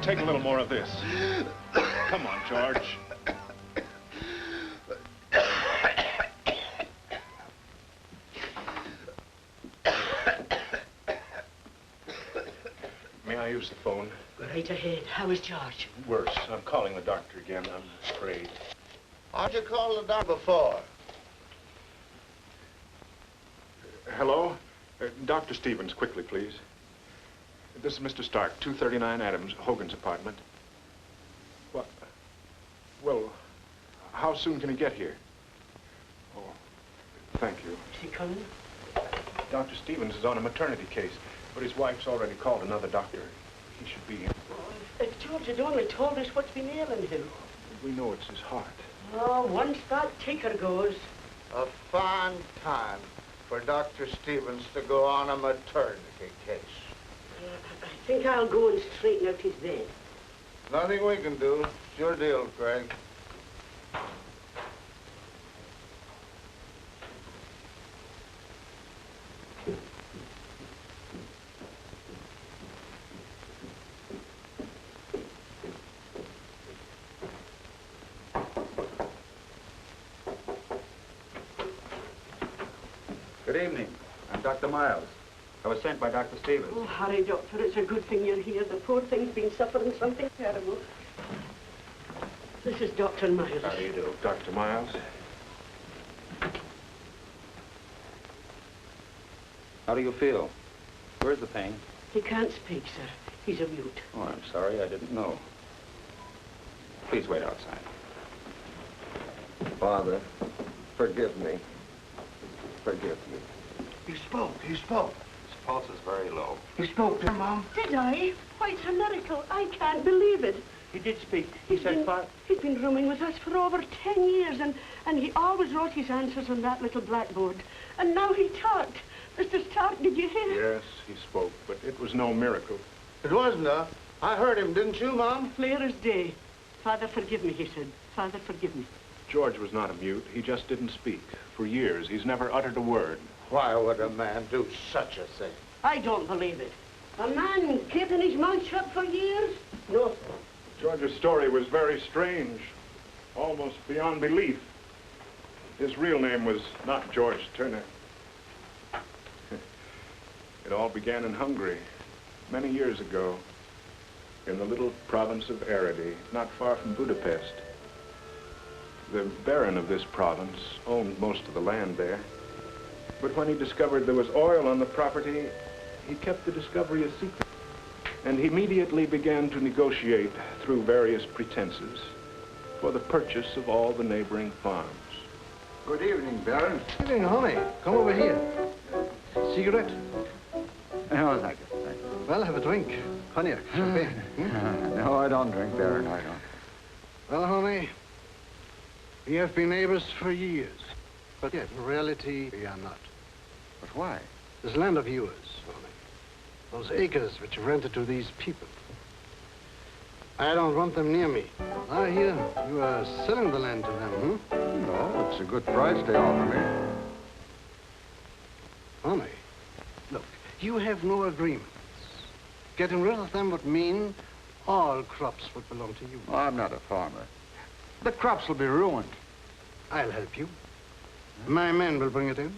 take a little more of this. Come on, George. May I use the phone? Right ahead. How is George? Worse. I'm calling the doctor again, I'm afraid. How'd you call the doctor before? Hello? Dr. Stevens, quickly, please. This is Mr. Stark, 239 Adams, Hogan's apartment. What? Well, how soon can he get here? Oh, thank you. Is he coming? Dr. Stevens is on a maternity case, but his wife's already called another doctor. He should be in. Oh, if George had only told us what's been ailing him. We know it's his heart. Oh, once that ticker goes. A fine time for Dr. Stevens to go on a maternity case. I think I'll go and straighten out his bed. Nothing we can do. It's your deal, Craig. Good evening. I'm Dr. Miles. I was sent by Dr. Stevens. Oh, Harry, Doctor, it's a good thing you're here. The poor thing's been suffering something terrible. This is Dr. Miles. How do you do? Dr. Miles? How do you feel? Where's the pain? He can't speak, sir. He's a mute. Oh, I'm sorry. I didn't know. Please wait outside. Father, forgive me. Forgive me. He spoke. He spoke. His pulse is very low. He spoke to Mom. Did I? Why, it's a miracle. I can't believe it. He did speak. He said, Father. He's been rooming with us for over 10 years, and he always wrote his answers on that little blackboard. And now he talked. Mr. Stark, did you hear? Yes, he spoke, but it was no miracle. It wasn't, I heard him, didn't you, Mom? Clear as day. Father, forgive me, he said. Father, forgive me. George was not a mute. He just didn't speak. For years, he's never uttered a word. Why would a man do such a thing? I don't believe it. A man keeping his mouth shut for years? No, sir. George's story was very strange, almost beyond belief. His real name was not George Turner. It all began in Hungary, many years ago, in the little province of Aradi, not far from Budapest. The Baron of this province owned most of the land there. But when he discovered there was oil on the property, he kept the discovery a secret. And he immediately began to negotiate through various pretenses for the purchase of all the neighboring farms. Good evening, Baron. Good evening, honey. Come over here. Cigarette? No, thank you. Thank you. Well, have a drink. Cognac, champagne. No, I don't drink, Baron. I don't. Well, honey, we have been neighbors for years. But yet, in reality, we are not. But why? This land of yours, honey. Those acres which you rented to these people. I don't want them near me. I hear you are selling the land to them, No, it's a good price they offer me. Honey, look, you have no agreements. Getting rid of them would mean all crops would belong to you. Oh, I'm not a farmer. The crops will be ruined. I'll help you. My men will bring it in.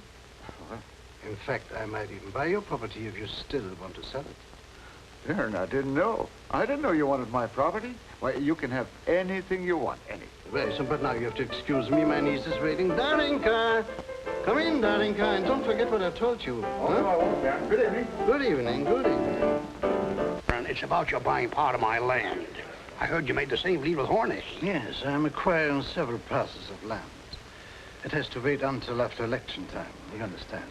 What? In fact, I might even buy your property if you still want to sell it. Baron, I didn't know. I didn't know you wanted my property. Why, you can have anything you want, anything. Very soon, but now you have to excuse me. My niece is waiting. Darinka! Come in, Darinka, and don't forget what I told you. Oh, no, I won't, Baron. Good evening. Good evening, good evening. It's about your buying part of my land. I heard you made the same deal with Horney. Yes, I'm acquiring several parcels of land. It has to wait until after election time, you understand.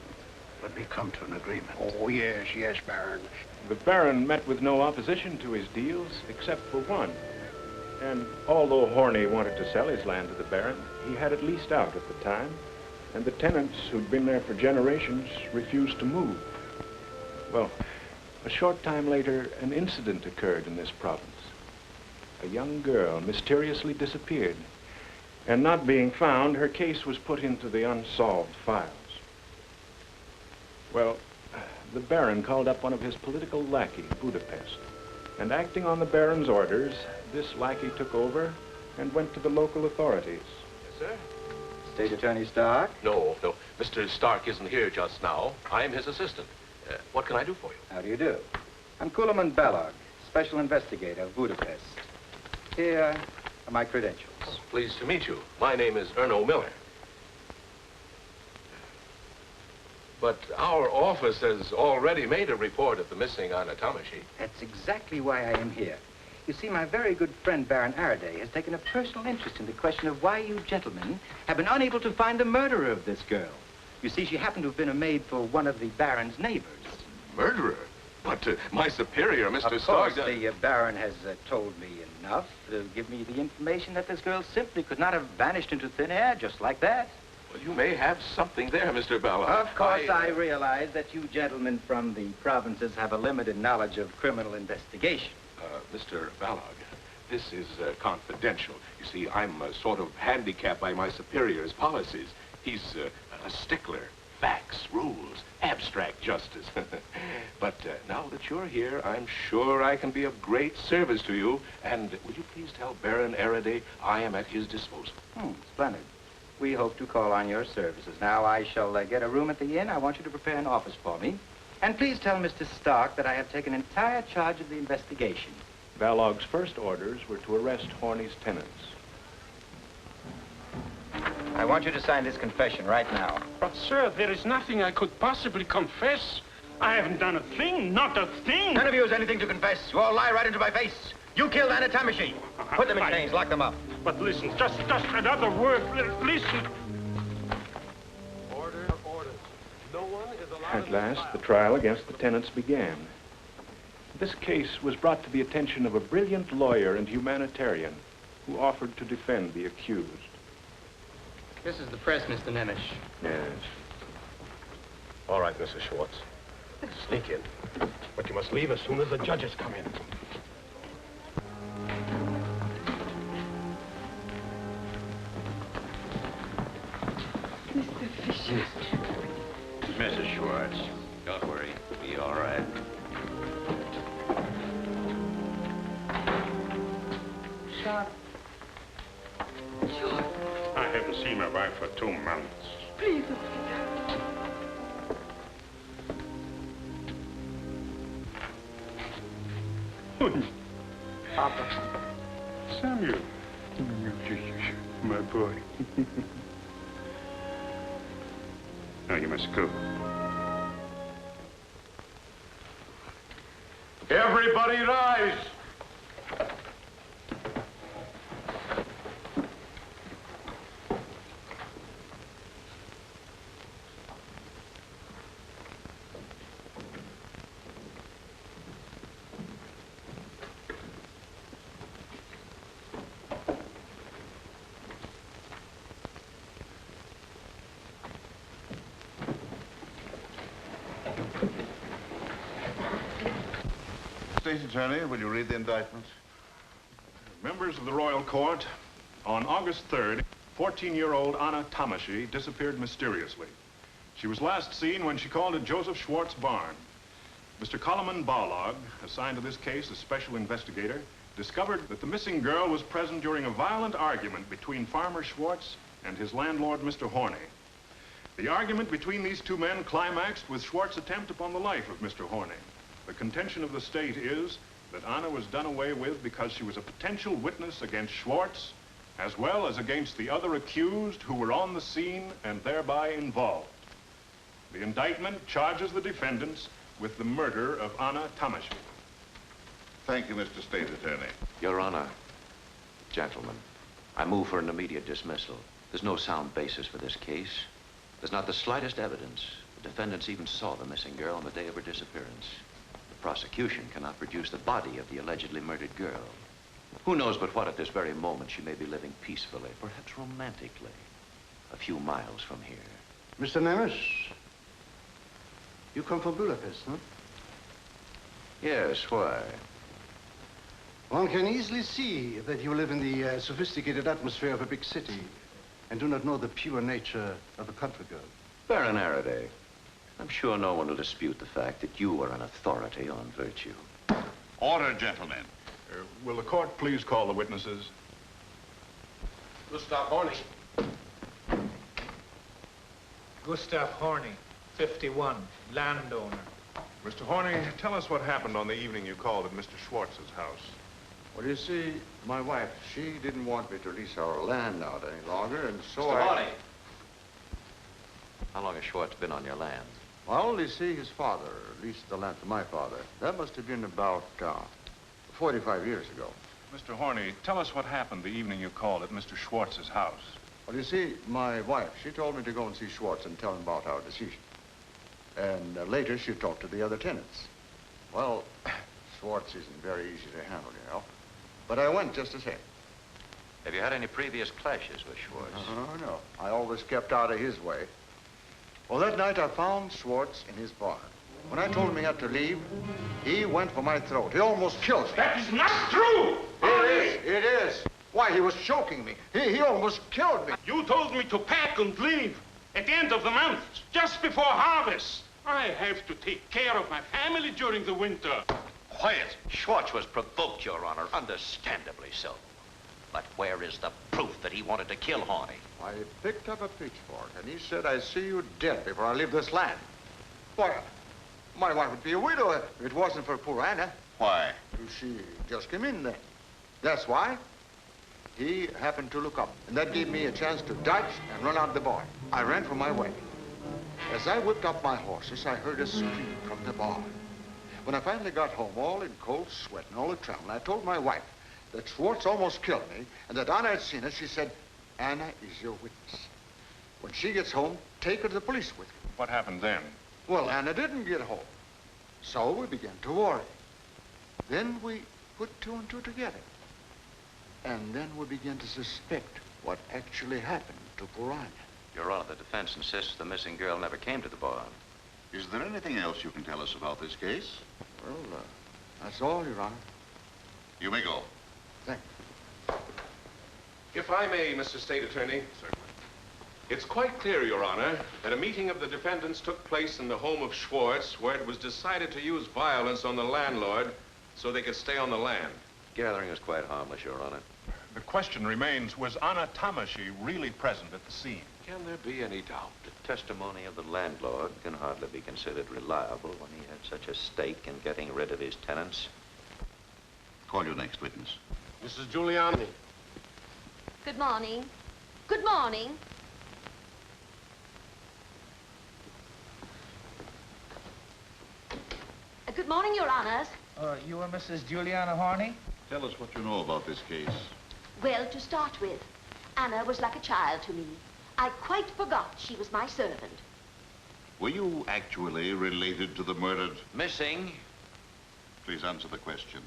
But we come to an agreement. Oh, yes, yes, Baron. The Baron met with no opposition to his deals, except for one. And although Horney wanted to sell his land to the Baron, he had it leased out at the time, and the tenants who'd been there for generations refused to move. Well, a short time later, an incident occurred in this province. A young girl mysteriously disappeared, and not being found, her case was put into the unsolved files. Well, the Baron called up one of his political lackeys, Budapest, And acting on the Baron's orders, this lackey took over and went to the local authorities. Yes, sir? State Attorney Stark? No. Mr. Stark isn't here just now. I'm his assistant. What can I do for you? How do you do? I'm Kulaman Balog, Special Investigator of Budapest. Here are my credentials. Pleased to meet you. My name is Erno Miller. But our office has already made a report of the missing Anna Tamashi. That's exactly why I am here. You see, my very good friend, Baron Araday, has taken a personal interest in the question of why you gentlemen have been unable to find the murderer of this girl. You see, she happened to have been a maid for one of the Baron's neighbors. Murderer? But my superior, Mr. Of Stark... course, the Baron has told me enough to give me the information that this girl simply could not have vanished into thin air just like that. Well, you may have something there, Mr. Balog. Of course, I realize that you gentlemen from the provinces have a limited knowledge of criminal investigation. Mr. Balog, this is confidential. You see, I'm sort of handicapped by my superior's policies. He's a stickler. Facts, rules, abstract justice. But now that you're here, I'm sure I can be of great service to you. And will you please tell Baron Araday I am at his disposal? Splendid. We hope to call on your services. Now, I shall get a room at the inn. I want you to prepare an office for me. And please tell Mr. Stark that I have taken entire charge of the investigation. Balog's first orders were to arrest Horney's tenants. I want you to sign this confession right now. But, sir, there is nothing I could possibly confess. I haven't done a thing, not a thing. None of you has anything to confess. You all lie right into my face. You killed Anna Tamashi. Put them in chains, lock them up. But listen, just another word. Listen. Order. No one is allowed... At last, the trial against the tenants began. This case was brought to the attention of a brilliant lawyer and humanitarian who offered to defend the accused. This is the press, Mr. Nemish. Yes. All right, Mrs. Schwartz. Sneak in. But you must leave as soon as the judges come in. Mr. Fisher. Mrs. Schwartz, don't worry. It'll be all right. George. I haven't seen my wife for 2 months. Please don't say that. Papa. Samuel. My boy. Now you must go. Everybody rise! State Attorney, will you read the indictment? Members of the Royal Court, on August 3rd, 14-year-old Anna Tamashi disappeared mysteriously. She was last seen when she called at Joseph Schwartz' barn. Mr. Koloman Balog, assigned to this case as special investigator, discovered that the missing girl was present during a violent argument between Farmer Schwartz and his landlord, Mr. Horney. The argument between these two men climaxed with Schwartz's attempt upon the life of Mr. Horney. The contention of the state is that Anna was done away with because she was a potential witness against Schwartz, as well as against the other accused who were on the scene and thereby involved. The indictment charges the defendants with the murder of Anna Tamashi. Thank you, Mr. State Attorney. Your Honor, gentlemen, I move for an immediate dismissal. There's no sound basis for this case. There's not the slightest evidence. The defendants even saw the missing girl on the day of her disappearance. The prosecution cannot produce the body of the allegedly murdered girl. Who knows but what at this very moment she may be living peacefully, perhaps romantically, a few miles from here. Mr. Nemes, you come from Budapest, huh? Yes, why? One can easily see that you live in the sophisticated atmosphere of a big city and do not know the pure nature of a country girl. Baron Araday, I'm sure no one will dispute the fact that you are an authority on virtue. Order, gentlemen. Will the court please call the witnesses? Gustav Horney. Gustav Horney, 51, landowner. Mr. Horney, tell us what happened on the evening you called at Mr. Schwartz's house. Well, you see, my wife, she didn't want me to lease our land out any longer, and so Mr. Horney. How long has Schwartz been on your land? I only see his father leased the land to my father. That must have been about 45 years ago. Mr. Horney, tell us what happened the evening you called at Mr. Schwartz's house. Well, you see, my wife, she told me to go and see Schwartz and tell him about our decision. And later, she talked to the other tenants. Well, Schwartz isn't very easy to handle, you know. But I went just the same. Have you had any previous clashes with Schwartz? No. I always kept out of his way. Well, that night, I found Schwartz in his barn. When I told him he had to leave, he went for my throat. He almost killed me. That is not true! It is. Why, he was choking me. He almost killed me. You told me to pack and leave at the end of the month, just before harvest. I have to take care of my family during the winter. Quiet. Schwartz was provoked, Your Honor, understandably so. But where is the proof that he wanted to kill Horney? I picked up a pitchfork, and he said, "I see you dead before I leave this land." Why, my wife would be a widow if it wasn't for poor Anna. Why? She just came in then. That's why. He happened to look up, and that gave me a chance to dodge and run out the barn. I ran for my way. As I whipped up my horses, I heard a scream from the barn. When I finally got home, all in cold sweat and all the trembling, I told my wife that Schwartz almost killed me, and that Anna had seen it. She said, "Anna is your witness. When she gets home, take her to the police with you." What happened then? Well, Anna didn't get home. So we began to worry. Then we put two and two together. And then we began to suspect what actually happened to poor Anna. Your Honor, the defense insists the missing girl never came to the barn. Is there anything else you can tell us about this case? Well, that's all, Your Honor. You may go. Thank you. If I may, Mr. State Attorney. Certainly. It's quite clear, Your Honor, that a meeting of the defendants took place in the home of Schwartz, where it was decided to use violence on the landlord so they could stay on the land. Gathering was quite harmless, Your Honor. The question remains, was Anna Tamashi really present at the scene? Can there be any doubt? The testimony of the landlord can hardly be considered reliable when he had such a stake in getting rid of his tenants. Call your next witness. Mrs. Giuliani. Good morning. Good morning. Good morning, Your Honors. You are Mrs. Juliana Horney? Tell us what you know about this case. Well, to start with, Anna was like a child to me. I quite forgot she was my servant. Were you actually related to the murdered? Missing. Please answer the question.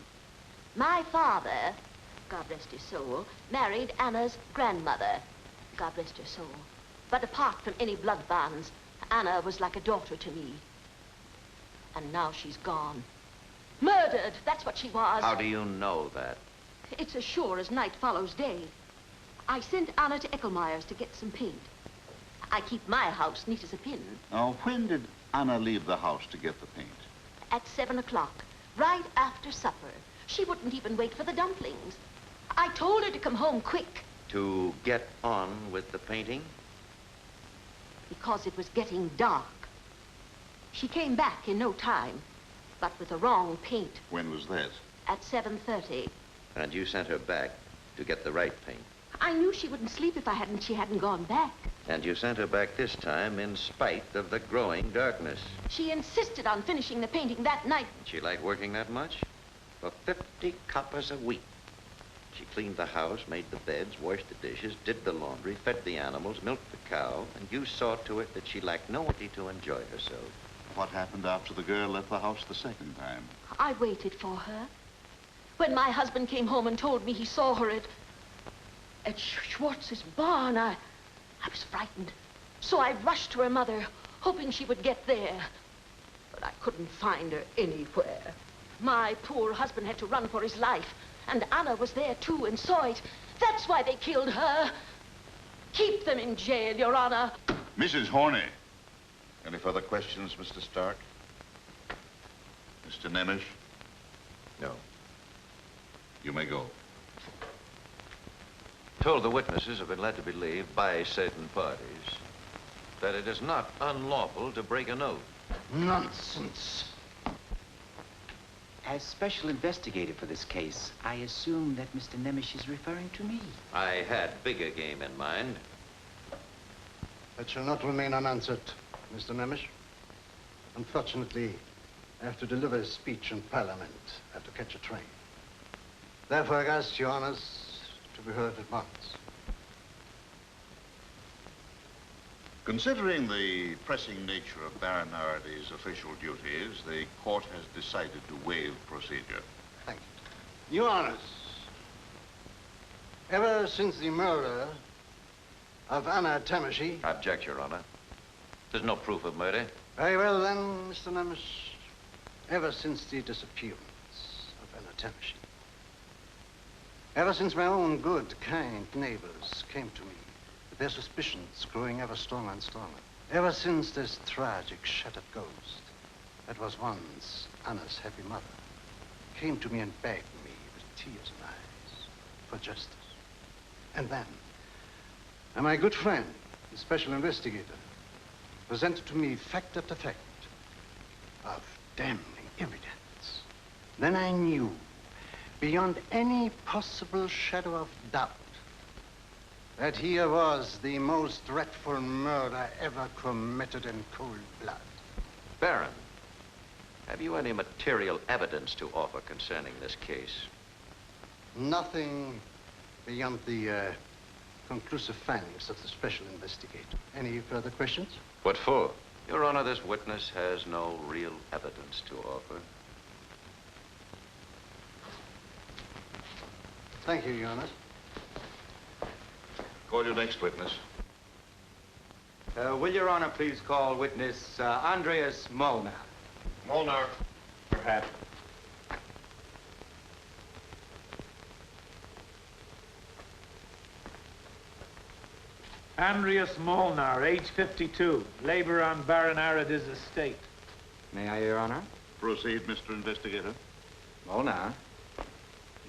My father, God rest his soul, married Anna's grandmother. God rest her soul. But apart from any blood bonds, Anna was like a daughter to me. And now she's gone. Murdered, that's what she was. How do you know that? It's as sure as night follows day. I sent Anna to Eckelmeyer's to get some paint. I keep my house neat as a pin. Now, when did Anna leave the house to get the paint? At 7 o'clock, right after supper. She wouldn't even wait for the dumplings. I told her to come home quick. To get on with the painting? Because it was getting dark. She came back in no time, but with the wrong paint. When was that? At 7:30. And you sent her back to get the right paint? I knew she wouldn't sleep if she hadn't gone back. And you sent her back this time in spite of the growing darkness. She insisted on finishing the painting that night. She liked working that much? For 50 coppers a week. She cleaned the house, made the beds, washed the dishes, did the laundry, fed the animals, milked the cow, and you saw to it that she lacked no ability to enjoy herself. What happened after the girl left the house the second time? I waited for her. When my husband came home and told me he saw her at Schwartz's barn, I was frightened. So I rushed to her mother, hoping she would get there. But I couldn't find her anywhere. My poor husband had to run for his life. And Anna was there, too, and saw it. That's why they killed her. Keep them in jail, Your Honor. Mrs. Horney. Any further questions, Mr. Stark? Mr. Nemes? No. You may go. Told the witnesses have been led to believe by certain parties that it is not unlawful to break an oath. Nonsense. As special investigator for this case, I assume that Mr. Nemesh is referring to me. I had bigger game in mind. That shall not remain unanswered, Mr. Nemesh. Unfortunately, I have to deliver a speech in Parliament. I have to catch a train. Therefore, I ask your honors to be heard at once. Considering the pressing nature of Baron Araday's official duties, the court has decided to waive procedure. Thank you. Your honors, ever since the murder of Anna Tamashy... Object, Your Honor. There's no proof of murder. Very well, then, Mr. Nemesh. Ever since the disappearance of Anna Tamashy. Ever since my own good, kind neighbors came to me, with their suspicions growing ever stronger and stronger. Ever since this tragic, shattered ghost that was once Anna's happy mother came to me and begged me with tears in eyes for justice. And then, my good friend, the special investigator, presented to me fact after fact of damning evidence. Then I knew, beyond any possible shadow of doubt, that here was the most dreadful murder ever committed in cold blood. Baron, have you any material evidence to offer concerning this case? Nothing beyond the conclusive findings of the special investigator. Any further questions? What for? Your Honor, this witness has no real evidence to offer. Thank you, Your Honor. Call your next witness. Will Your Honor please call witness Andreas Molnar? Molnar, perhaps. Andreas Molnar, age 52, labor on Baron Araday's estate. May I, Your Honor? Proceed, Mr. Investigator. Molnar,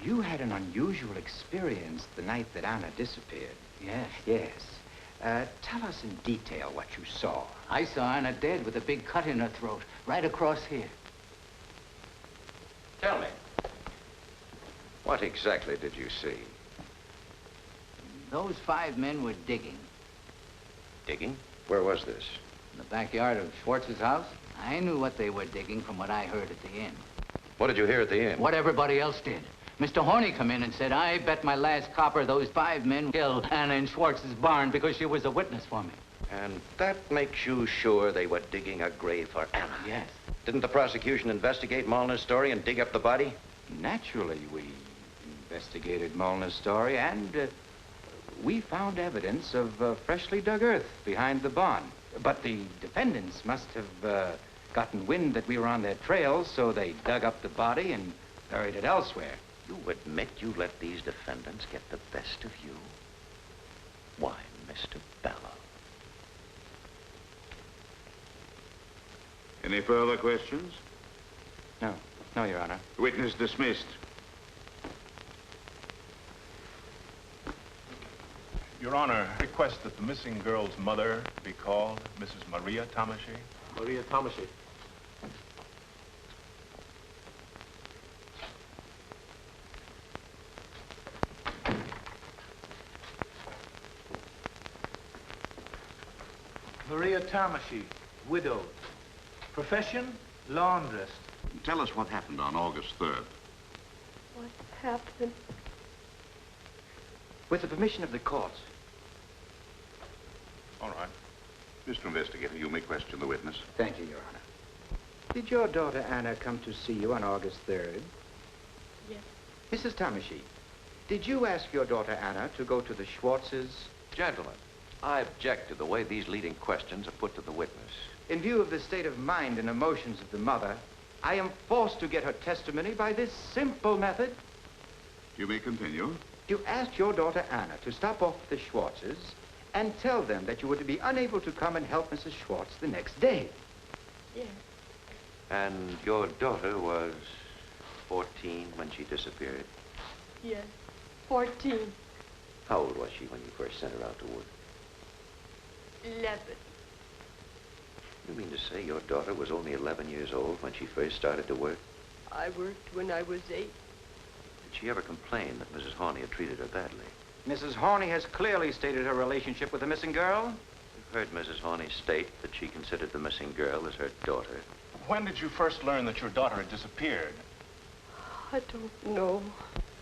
you had an unusual experience the night that Anna disappeared. Yes. Yes. Tell us in detail what you saw. I saw Anna dead with a big cut in her throat, right across here. Tell me, what exactly did you see? Those 5 men were digging. Digging? Where was this? In the backyard of Schwartz's house. I knew what they were digging from what I heard at the inn. What did you hear at the inn? What everybody else did. Mr. Horney come in and said, I bet my last copper those 5 men killed Anna in Schwartz's barn because she was a witness for me. And that makes you sure they were digging a grave for Anna? Yes. Didn't the prosecution investigate Molnar's story and dig up the body? Naturally, we investigated Molnar's story, and we found evidence of freshly dug earth behind the barn. But the defendants must have gotten wind that we were on their trail, so they dug up the body and buried it elsewhere. You admit you let these defendants get the best of you? Why, Mr. Bellow? Any further questions? No, Your Honor. Witness dismissed. Your Honor, request that the missing girl's mother be called, Mrs. Maria Tamashy. Maria Tamashy. Maria Tamashy, widowed. Profession, laundress. Tell us what happened on August 3rd. What happened? With the permission of the court. All right. Mr. Investigator, you may question the witness. Thank you, Your Honor. Did your daughter Anna come to see you on August 3rd? Yes. Mrs. Tamashy, did you ask your daughter Anna to go to the Schwartzes? Gentlemen, I object to the way these leading questions are put to the witness. In view of the state of mind and emotions of the mother, I am forced to get her testimony by this simple method. You may continue. You asked your daughter Anna to stop off at the Schwartzes and tell them that you were to be unable to come and help Mrs. Schwartz the next day. Yes. And your daughter was... 14 when she disappeared? Yes, 14. How old was she when you first sent her out to work? 11. You mean to say your daughter was only 11 years old when she first started to work? I worked when I was 8. Did she ever complain that Mrs. Horney had treated her badly? Mrs. Horney has clearly stated her relationship with the missing girl. You've heard Mrs. Horney state that she considered the missing girl as her daughter. When did you first learn that your daughter had disappeared? I don't know.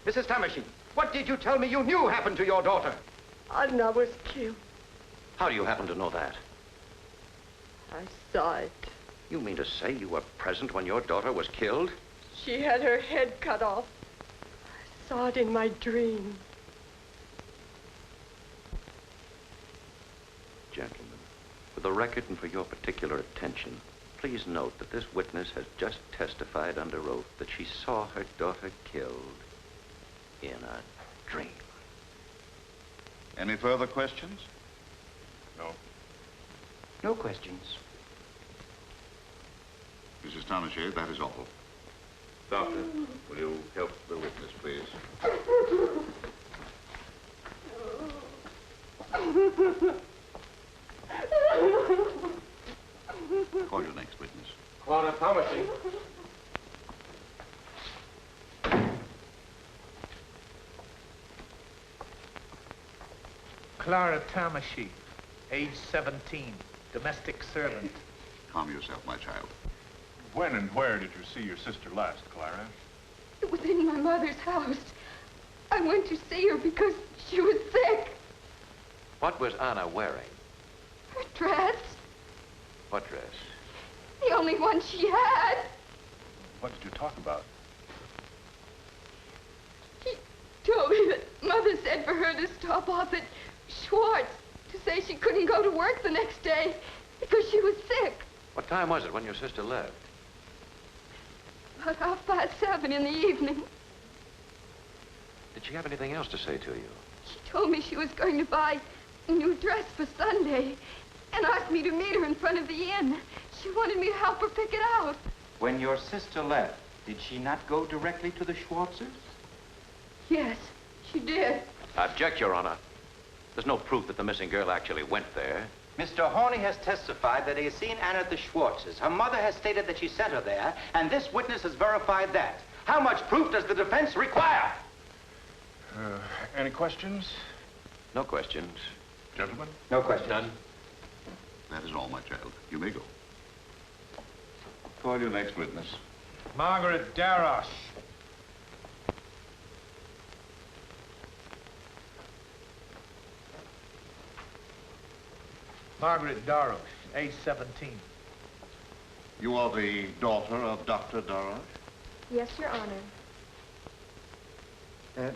Mrs. Tamashine, what did you tell me you knew happened to your daughter? Anna was killed. How do you happen to know that? I saw it. You mean to say you were present when your daughter was killed? She had her head cut off. I saw it in my dream. Gentlemen, for the record and for your particular attention, please note that this witness has just testified under oath that she saw her daughter killed in a dream. Any further questions? No. No questions. Mrs. Townshend, that is all. Doctor, will you help the witness, please? Call your next witness. Clara Thomasy. Clara Tamashie, age 17, domestic servant. Calm yourself, my child. When and where did you see your sister last, Clara? It was in my mother's house. I went to see her because she was sick. What was Anna wearing? Her dress, What dress? the only one she had. What did you talk about? She told me that Mother said for her to stop off at Schwartz to say she couldn't go to work the next day because she was sick. What time was it when your sister left? About 7:30 in the evening. Did she have anything else to say to you? She told me she was going to buy a new dress for Sunday and asked me to meet her in front of the inn. She wanted me to help her pick it out. When your sister left, did she not go directly to the Schwartzes? Yes, she did. Object, Your Honor. There's no proof that the missing girl actually went there. Mr. Horney has testified that he has seen Anna at the Schwartzes. Her mother has stated that she sent her there, and this witness has verified that. How much proof does the defense require? Any questions? No questions. Gentlemen? No questions. None. That is all, my child. You may go. Call your next witness. Margaret Darosh. Margaret Darosh, age 17. You are the daughter of Dr. Darosh? Yes, Your Honor.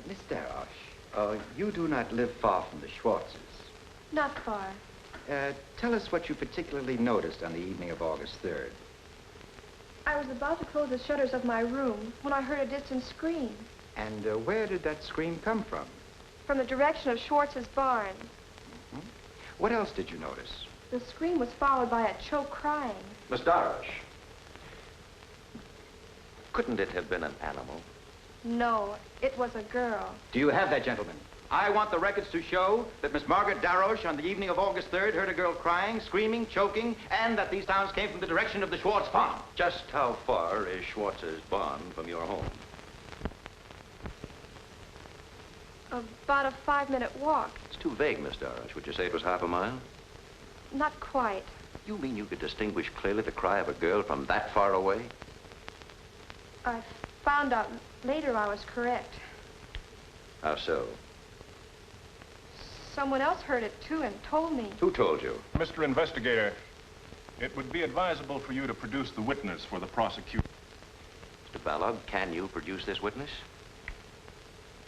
Miss Darosh, you do not live far from the Schwartzes. Not far. Tell us what you particularly noticed on the evening of August 3rd. I was about to close the shutters of my room when I heard a distant scream. And where did that scream come from? From the direction of Schwartz's barn. What else did you notice? The scream was followed by a choked crying. Miss Darosh, couldn't it have been an animal? No, it was a girl. Do you have that, gentlemen? I want the records to show that Miss Margaret Darosh on the evening of August 3rd heard a girl crying, screaming, choking, and that these sounds came from the direction of the Schwartz farm. Just how far is Schwartz's barn from your home? About a 5-minute walk. It's too vague, Miss Darosh. Would you say it was half a mile? Not quite. You mean you could distinguish clearly the cry of a girl from that far away? I found out later I was correct. How so? Someone else heard it, too, and told me. Who told you? Mr. Investigator, it would be advisable for you to produce the witness for the prosecution. Mr. Balog, can you produce this witness?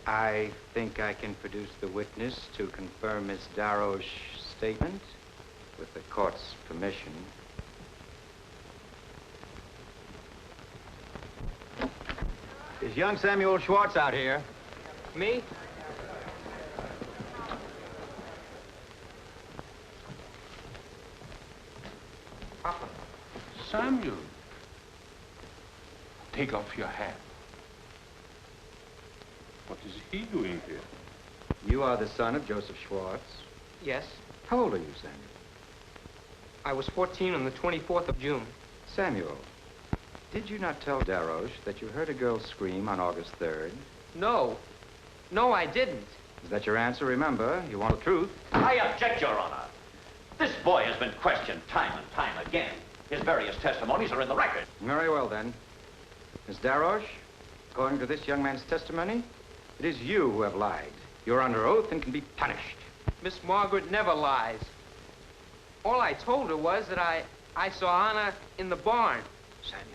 I think I can produce the witness to confirm Miss Darosh's statement with the court's permission. Is young Samuel Schwartz out here? Me? Samuel, take off your hat. What is he doing here? You are the son of Joseph Schwartz. Yes. How old are you, Samuel? I was 14 on the 24th of June. Samuel, did you not tell Daroche that you heard a girl scream on August 3rd? No. No, I didn't. Is that your answer? Remember, you want the truth. I object, Your Honor. This boy has been questioned time and time again. His various testimonies are in the record. Very well, then. Miss Daroche, according to this young man's testimony, it is you who have lied. You're under oath and can be punished. Miss Margaret never lies. All I told her was that I saw Anna in the barn. Samuel,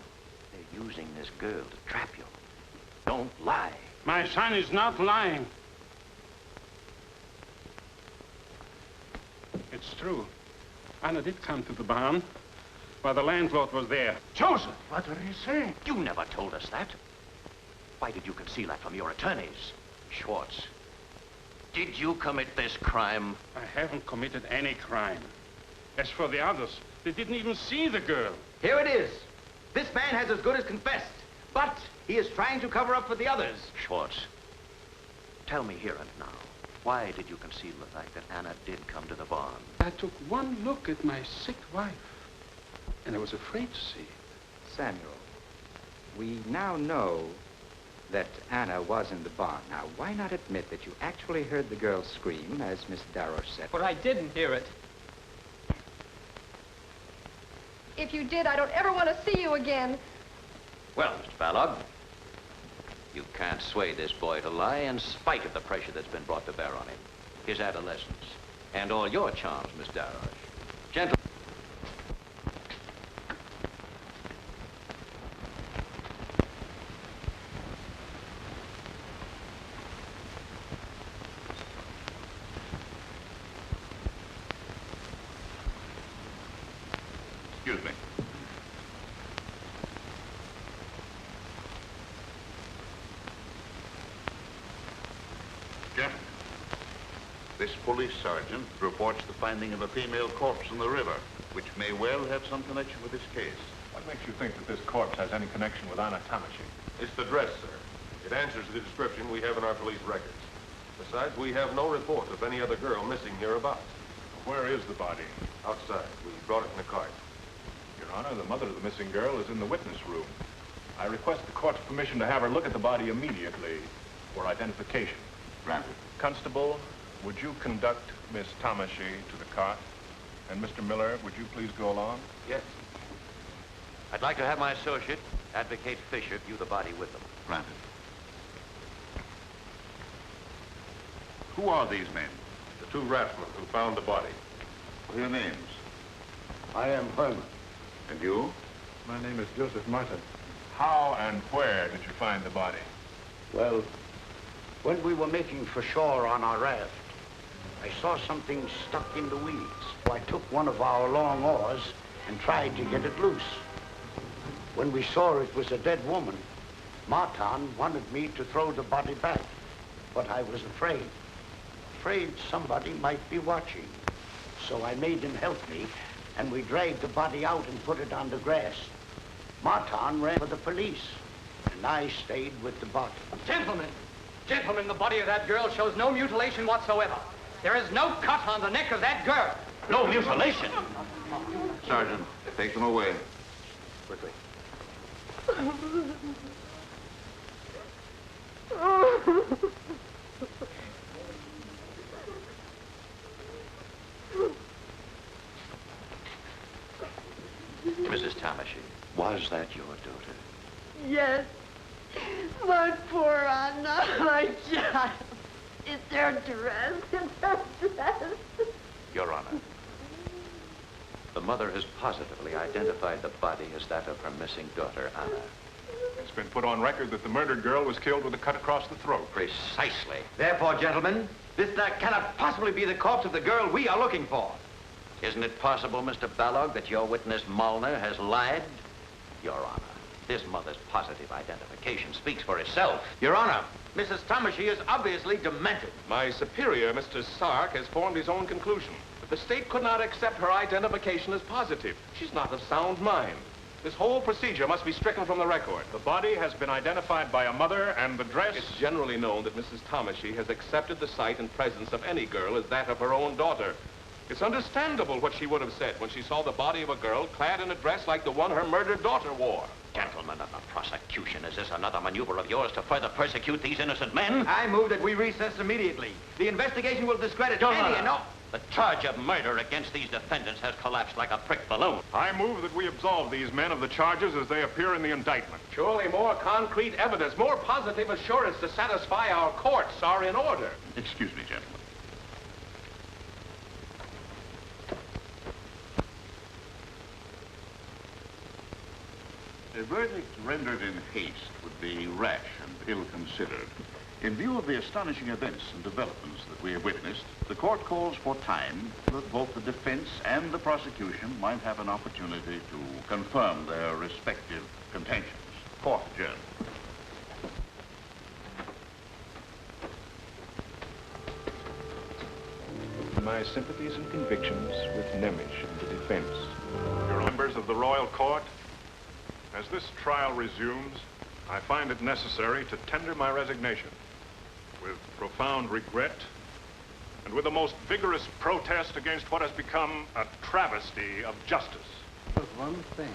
they're using this girl to trap you. Don't lie. My son is not lying. It's true. Anna did come to the barn while the landlord was there. Joseph, what are you saying? You never told us that. Why did you conceal that from your attorneys? Schwartz, did you commit this crime? I haven't committed any crime. As for the others, they didn't even see the girl. Here it is. This man has as good as confessed, but he is trying to cover up for the others. Schwartz, tell me here and now, why did you conceal the fact that Anna did come to the barn? I took one look at my sick wife, and I was afraid to see. Samuel, we now know that Anna was in the barn. Now, why not admit that you actually heard the girl scream, as Miss Daroche said? But I didn't hear it. If you did, I don't ever want to see you again. Well, Mr. Balog, you can't sway this boy to lie in spite of the pressure that's been brought to bear on him. His adolescence, and all your charms, Miss Daroche. Gentlemen. Excuse me. Gentlemen, this police sergeant reports the finding of a female corpse in the river, which may well have some connection with this case. What makes you think that this corpse has any connection with Anna Tamashi? It's the dress, sir. It answers the description we have in our police records. Besides, we have no report of any other girl missing hereabouts. Where is the body? Outside. We brought it in a cart. Your Honor, the mother of the missing girl is in the witness room. I request the court's permission to have her look at the body immediately for identification. Granted. Constable, would you conduct Miss Tamashi to the cart? And Mr. Miller, would you please go along? Yes. I'd like to have my associate, Advocate Fisher, view the body with them. Granted. Who are these men? The two raftsmen who found the body. What are your names? I am Herman. And you? My name is Joseph Martin. How and where did you find the body? Well, when we were making for shore on our raft, I saw something stuck in the weeds. So I took one of our long oars and tried to get it loose. When we saw it was a dead woman, Martin wanted me to throw the body back, but I was afraid somebody might be watching. So I made him help me, and we dragged the body out and put it on the grass. Martin ran for the police, and I stayed with the body. Gentlemen, the body of that girl shows no mutilation whatsoever. There is no cut on the neck of that girl. No mutilation? Sergeant, take them away. Quickly. Mrs. Tamashi, was that your daughter? Yes. My poor Anna, my child. It's her dress. It's her dress. Your Honor, the mother has positively identified the body as that of her missing daughter, Anna. It's been put on record that the murdered girl was killed with a cut across the throat. Precisely. Therefore, gentlemen, this cannot possibly be the corpse of the girl we are looking for. Isn't it possible, Mr. Balog, that your witness, Molnar, has lied? Your Honor, this mother's positive identification speaks for itself. Your Honor, Mrs. Tamashi is obviously demented. My superior, Mr. Sark, has formed his own conclusion. But the state could not accept her identification as positive. She's not of sound mind. This whole procedure must be stricken from the record. The body has been identified by a mother, and the dress... It's generally known that Mrs. Tomashy has accepted the sight and presence of any girl as that of her own daughter. It's understandable what she would have said when she saw the body of a girl clad in a dress like the one her murdered daughter wore. Gentlemen of the prosecution, is this another maneuver of yours to further persecute these innocent men? I move that we recess immediately. The investigation will discredit any and all. The charge of murder against these defendants has collapsed like a pricked balloon. I move that we absolve these men of the charges as they appear in the indictment. Surely more concrete evidence, more positive assurance to satisfy our courts are in order. Excuse me, gentlemen. A verdict rendered in haste would be rash and ill-considered. In view of the astonishing events and developments that we have witnessed, the court calls for time that both the defense and the prosecution might have an opportunity to confirm their respective contentions. Court adjourned. My sympathies and convictions with Nemish and the defense. Your members of the Royal Court, as this trial resumes, I find it necessary to tender my resignation with profound regret and with the most vigorous protest against what has become a travesty of justice. But one thing,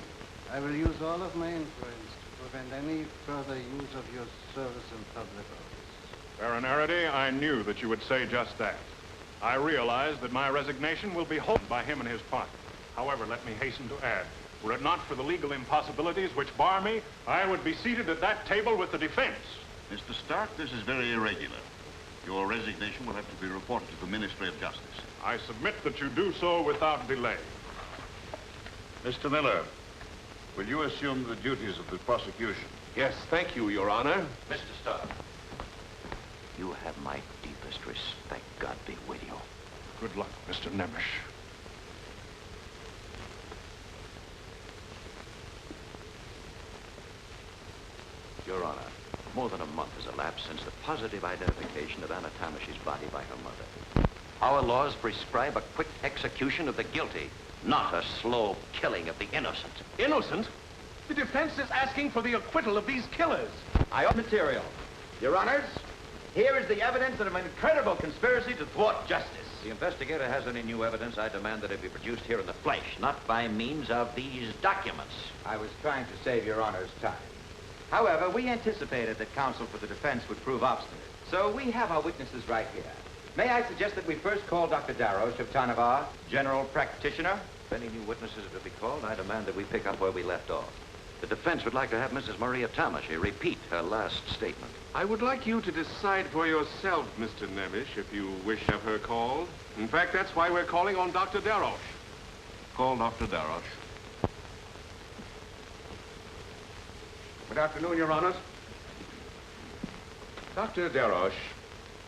I will use all of my influence to prevent any further use of your service in public office. Baron Araday, I knew that you would say just that. I realize that my resignation will be hoped by him and his party. However, let me hasten to add, were it not for the legal impossibilities which bar me, I would be seated at that table with the defense. Mr. Stark, this is very irregular. Your resignation will have to be reported to the Ministry of Justice. I submit that you do so without delay. Mr. Miller, will you assume the duties of the prosecution? Yes, thank you, Your Honor. Mr. Stark, you have my deepest respect. God be with you. Good luck, Mr. Nemish. Your Honor, more than a month has elapsed since the positive identification of Anna Tomashy's body by her mother. Our laws prescribe a quick execution of the guilty, not a slow killing of the innocent. Innocent? The defense is asking for the acquittal of these killers. I owe material. Your Honors, here is the evidence of an incredible conspiracy to thwart justice. The investigator has any new evidence. I demand that it be produced here in the flesh, not by means of these documents. I was trying to save Your Honor's time. However, we anticipated that counsel for the defense would prove obstinate. So we have our witnesses right here. May I suggest that we first call Dr. Darroch of Tanavar, general practitioner? If any new witnesses are to be called, I demand that we pick up where we left off. The defense would like to have Mrs. Maria Tomashy repeat her last statement. I would like you to decide for yourself, Mr. Nemish, if you wish to have her called. In fact, that's why we're calling on Dr. Darroch. Call Dr. Darroch. Good afternoon, Your Honors. Dr. Darroch,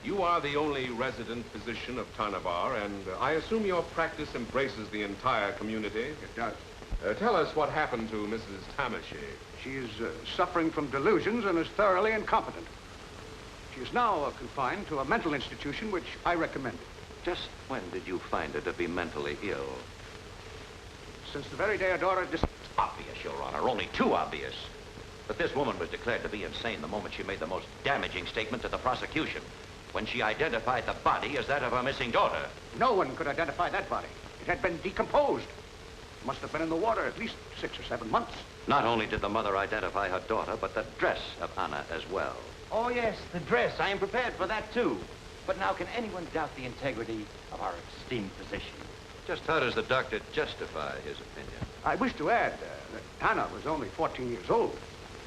you are the only resident physician of Tanavar, and I assume your practice embraces the entire community? It does. Tell us what happened to Mrs. Tomashy. She is suffering from delusions and is thoroughly incompetent. She is now confined to a mental institution, which I recommended. Just when did you find her to be mentally ill? Since the very day her daughter Obvious, Your Honor, only too obvious. But this woman was declared to be insane the moment she made the most damaging statement to the prosecution, when she identified the body as that of her missing daughter. No one could identify that body. It had been decomposed. It must have been in the water at least 6 or 7 months. Not only did the mother identify her daughter, but the dress of Anna as well. Oh, yes, the dress. I am prepared for that, too. But now, can anyone doubt the integrity of our esteemed physician? Just how does the doctor justify his opinion? I wish to add that Anna was only 14 years old,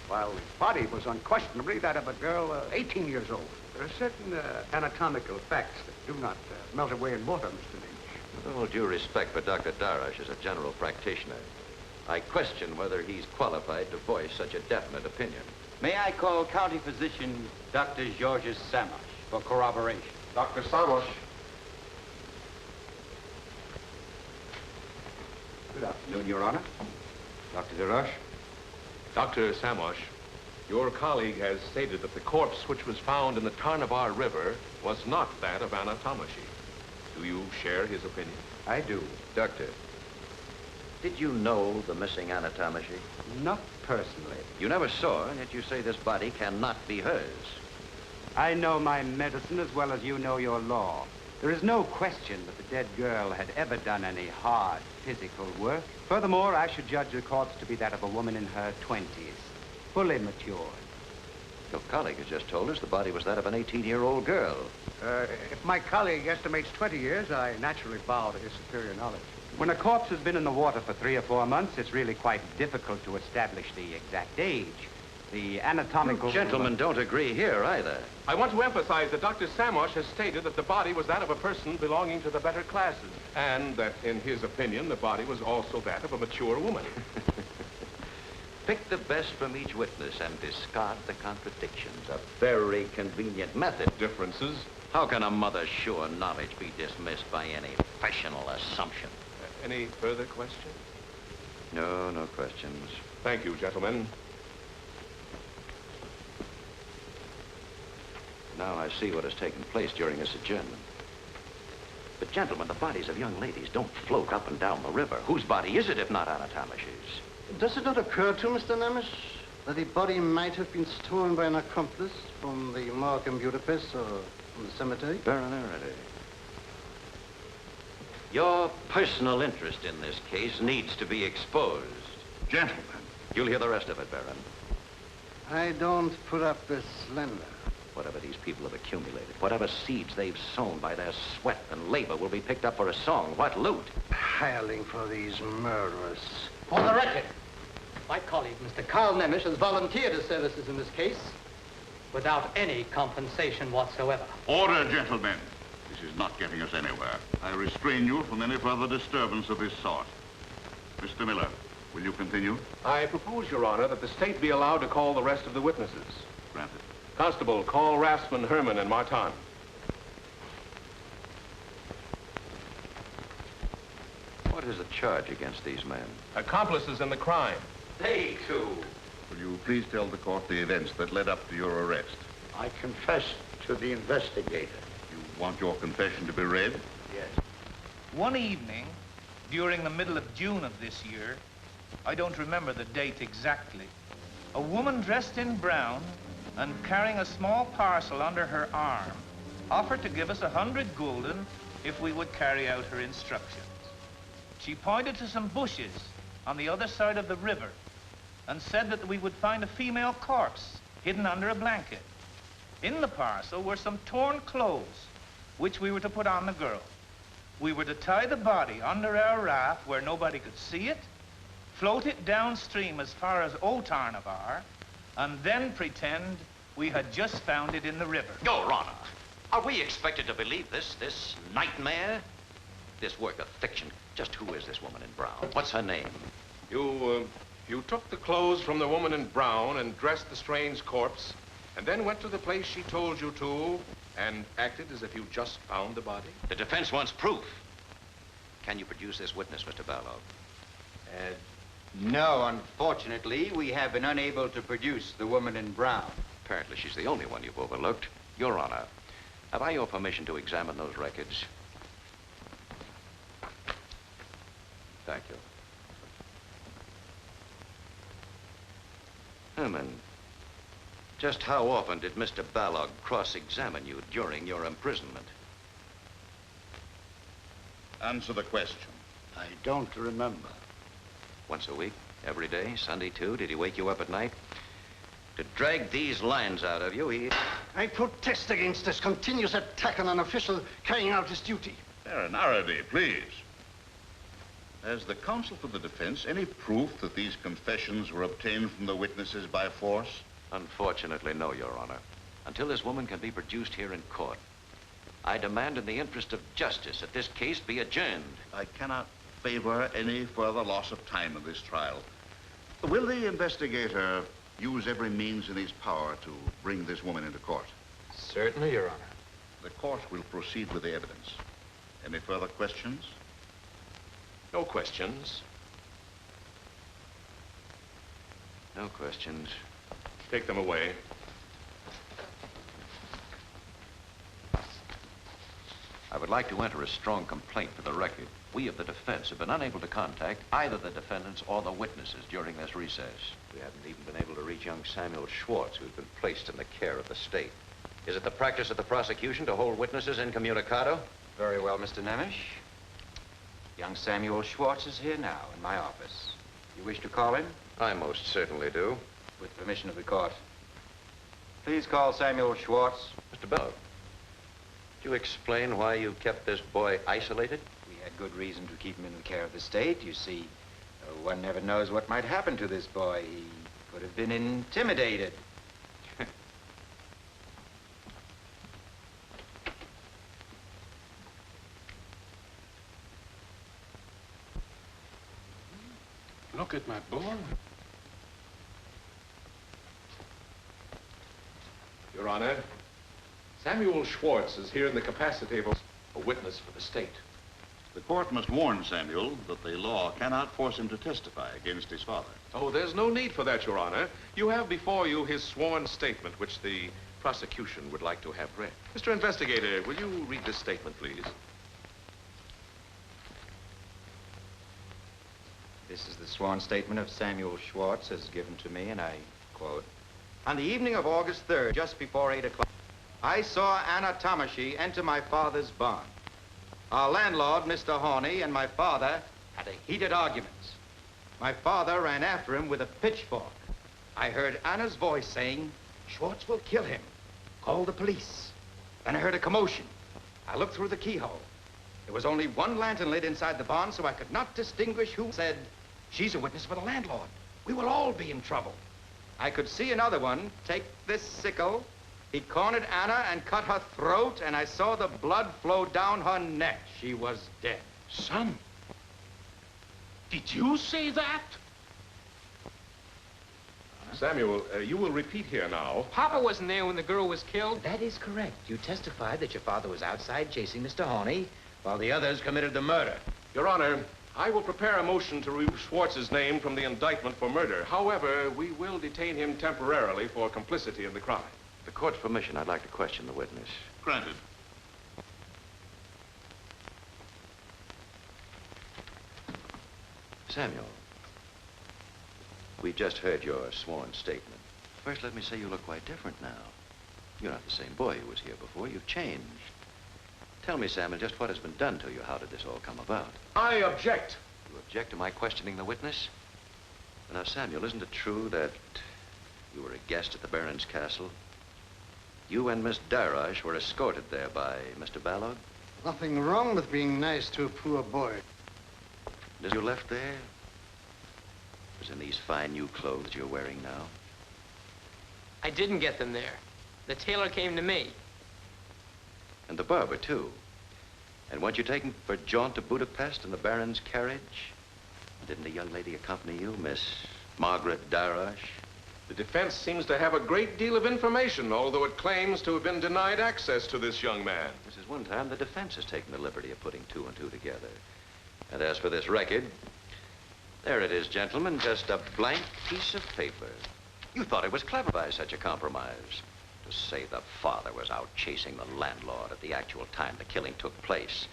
while the body was unquestionably that of a girl 18 years old. There are certain anatomical facts that do not melt away in water, Mr. Nemish. With all due respect for Dr. Darroch as a general practitioner, I question whether he's qualified to voice such a definite opinion. May I call county physician Dr. Georges Samash for corroboration? Dr. Samash. Good afternoon, Your Honor. Dr. Darroch. Dr. Samash, your colleague has stated that the corpse which was found in the Tarnavar River was not that of Anna Tomashy. Do you share his opinion? I do. Doctor, Did you know the missing Anna Tomashy? Not personally. You never saw her, and yet you say this body cannot be hers. I know my medicine as well as you know your law. There is no question that the dead girl had ever done any hard physical work. Furthermore, I should judge the corpse to be that of a woman in her 20s, fully matured. Your colleague has just told us the body was that of an 18-year-old girl. If my colleague estimates 20 years, I naturally bow to his superior knowledge. When a corpse has been in the water for 3 or 4 months, it's really quite difficult to establish the exact age. The anatomical... You gentlemen don't agree here either. I want to emphasize that Dr. Samosh has stated that the body was that of a person belonging to the better classes, and that, in his opinion, the body was also that of a mature woman. Pick the best from each witness and discard the contradictions. A very convenient method. Differences? How can a mother's sure knowledge be dismissed by any professional assumption? Any further questions? No, no questions. Thank you, gentlemen. Now I see what has taken place during this adjournment. But, gentlemen, the bodies of young ladies don't float up and down the river. Whose body is it, if not Anna Tomashy's? Does it not occur to Mr. Nemes that the body might have been stolen by an accomplice from the morgue in Budapest or from the cemetery? Baron Araday. Your personal interest in this case needs to be exposed. Gentlemen. You'll hear the rest of it, Baron. I don't put up this slender. Whatever these people have accumulated, whatever seeds they've sown by their sweat and labor will be picked up for a song. What loot? Hireling for these murderers. For the record, my colleague, Mr. Carl Nemes, has volunteered his services in this case without any compensation whatsoever. Order, gentlemen. This is not getting us anywhere. I restrain you from any further disturbance of this sort. Mr. Miller, will you continue? I propose, Your Honor, that the state be allowed to call the rest of the witnesses. Granted. Constable, call Rassman, Herman, and Martin. What is the charge against these men? Accomplices in the crime. They too. Will you please tell the court the events that led up to your arrest? I confess to the investigator. You want your confession to be read? Yes. One evening, during the middle of June of this year, I don't remember the date exactly, a woman dressed in brown and carrying a small parcel under her arm offered to give us 100 gulden if we would carry out her instructions. She pointed to some bushes on the other side of the river and said that we would find a female corpse hidden under a blanket. In the parcel were some torn clothes, which we were to put on the girl. We were to tie the body under our raft where nobody could see it, float it downstream as far as Otarnavar, and then pretend we had just found it in the river. Your Honor, are we expected to believe this nightmare? This work of fiction? Just who is this woman in brown? What's her name? You took the clothes from the woman in brown and dressed the strange corpse, and then went to the place she told you to and acted as if you just found the body? The defense wants proof. Can you produce this witness, Mr. Balog? No, unfortunately, we have been unable to produce the woman in brown. Apparently she's the only one you've overlooked. Your Honor, have I your permission to examine those records? Thank you. Herman, just how often did Mr. Balog cross-examine you during your imprisonment? Answer the question. I don't remember. Once a week? Every day? Sunday, too? Did he wake you up at night? To drag these lines out of you, he... I protest against this continuous attack on an official carrying out his duty. Baron Araday, please. Has the counsel for the defense any proof that these confessions were obtained from the witnesses by force? Unfortunately, no, Your Honor. Until this woman can be produced here in court, I demand in the interest of justice that this case be adjourned. I cannot favor any further loss of time in this trial. Will the investigator use every means in his power to bring this woman into court? Certainly, Your Honor. The court will proceed with the evidence. Any further questions? No questions. No questions. Take them away. I've would like to enter a strong complaint for the record. We of the defense have been unable to contact either the defendants or the witnesses during this recess. We haven't even been able to reach young Samuel Schwartz, who's been placed in the care of the state. Is it the practice of the prosecution to hold witnesses incommunicado? Very well, Mr. Nemish. Young Samuel Schwartz is here now in my office. You wish to call him? I most certainly do. With permission of the court. Please call Samuel Schwartz. Mr. Bell, could you explain why you kept this boy isolated? We had good reason to keep him in the care of the state. You see, one never knows what might happen to this boy. He could have been intimidated. Look at my boy. Your Honor, Samuel Schwartz is here in the capacity of a witness for the state. The court must warn Samuel that the law cannot force him to testify against his father. Oh, there's no need for that, Your Honor. You have before you his sworn statement, which the prosecution would like to have read. Mr. Investigator, will you read this statement, please? This is the sworn statement of Samuel Schwartz as given to me, and I quote, "On the evening of August 3rd, just before 8 o'clock, I saw Anna Tomashi enter my father's barn. Our landlord, Mr. Horney, and my father had a heated argument. My father ran after him with a pitchfork. I heard Anna's voice saying, 'Schwartz will kill him. Call the police.' Then I heard a commotion. I looked through the keyhole. There was only one lantern lit inside the barn, so I could not distinguish who said, 'She's a witness for the landlord. We will all be in trouble.' I could see another one take this sickle. He cornered Anna and cut her throat, and I saw the blood flow down her neck. She was dead." Son, did you say that? Samuel, you will repeat here now. Papa wasn't there when the girl was killed. That is correct. You testified that your father was outside chasing Mr. Horney while the others committed the murder. Your Honor, I will prepare a motion to remove Schwartz's name from the indictment for murder. However, we will detain him temporarily for complicity in the crime. With the court's permission, I'd like to question the witness. Granted. Samuel, we've just heard your sworn statement. First, let me say you look quite different now. You're not the same boy who was here before. You've changed. Tell me, Samuel, just what has been done to you? How did this all come about? I object. You object to my questioning the witness? Now, Samuel, isn't it true that you were a guest at the Baron's castle? You and Miss Darash were escorted there by Mr. Ballog? Nothing wrong with being nice to a poor boy. As you left there, was in these fine new clothes you're wearing now? I didn't get them there. The tailor came to me. And the barber, too. And weren't you taken for a jaunt to Budapest in the Baron's carriage? Didn't a young lady accompany you, Miss Margaret Darash? The defense seems to have a great deal of information, although it claims to have been denied access to this young man. This is one time the defense has taken the liberty of putting two and two together. And as for this record, there it is, gentlemen, just a blank piece of paper. You thought it was clever by such a compromise. To say the father was out chasing the landlord at the actual time the killing took place.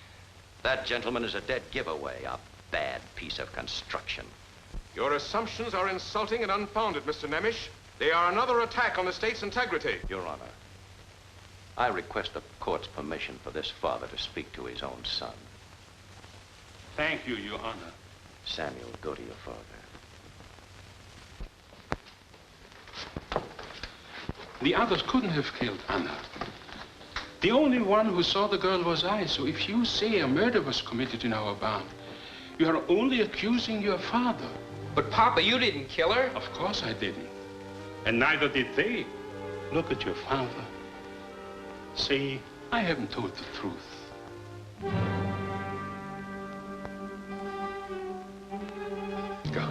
That, gentleman, is a dead giveaway, a bad piece of construction. Your assumptions are insulting and unfounded, Mr. Nemish. They are another attack on the state's integrity. Your Honor, I request the court's permission for this father to speak to his own son. Thank you, Your Honor. Samuel, go to your father. The others couldn't have killed Anna. The only one who saw the girl was I, so if you say a murder was committed in our barn, you are only accusing your father. But, Papa, you didn't kill her. Of course I didn't. And neither did they. Look at your father. Say, I haven't told the truth. Go.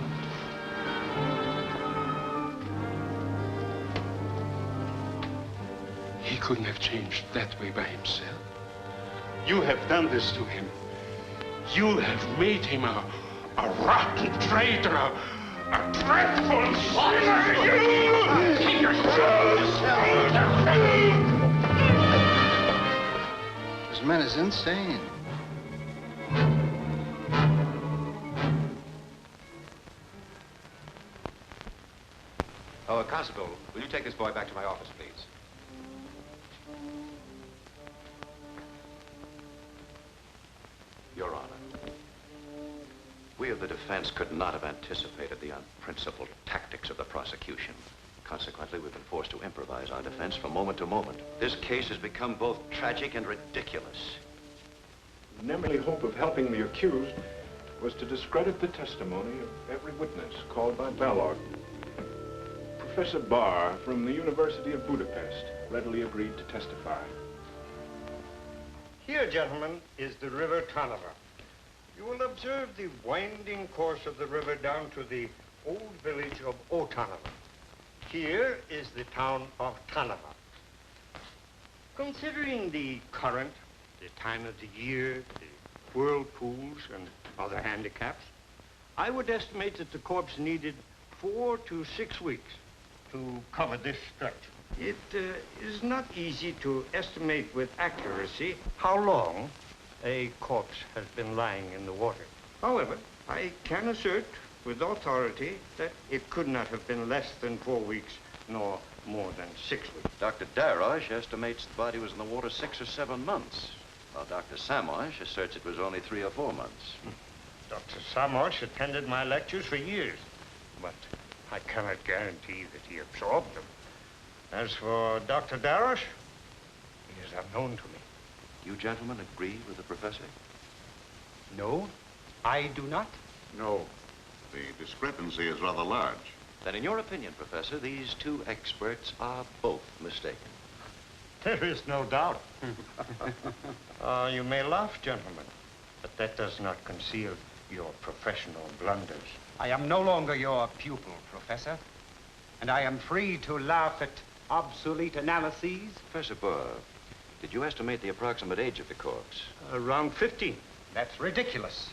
He couldn't have changed that way by himself. You have done this to him. You have made him a rotten traitor, a dreadful sinner. Take yourself. His man is insane. Oh, Constable, will you take this boy back to my office, please? Your Honor, we of the defense could not have anticipated the unprincipled tactics of the prosecution. Consequently, we've been forced to improvise our defense from moment to moment. This case has become both tragic and ridiculous. The only hope of helping the accused was to discredit the testimony of every witness called by Balog. Professor Barr from the University of Budapest readily agreed to testify. Here, gentlemen, is the River Tanava. You will observe the winding course of the river down to the old village of Otanava. Here is the town of Tanava. Considering the current, the time of the year, the whirlpools, and other handicaps, I would estimate that the corpse needed 4 to 6 weeks to cover this stretch. It is not easy to estimate with accuracy how long a corpse has been lying in the water. However, I can assert with authority that it could not have been less than 4 weeks, nor more than 6 weeks. Dr. Darosh estimates the body was in the water 6 or 7 months, while Dr. Samosh asserts it was only 3 or 4 months. Dr. Samosh attended my lectures for years, but I cannot guarantee that he absorbed them. As for Dr. Darosh, he is unknown to me. You gentlemen agree with the professor? No, I do not. No. The discrepancy is rather large. Then in your opinion, Professor, these two experts are both mistaken. There is no doubt. You may laugh, gentlemen, but that does not conceal your professional blunders. I am no longer your pupil, Professor, and I am free to laugh at obsolete analyses. Professor Barr, did you estimate the approximate age of the corpse? Around 15. That's ridiculous.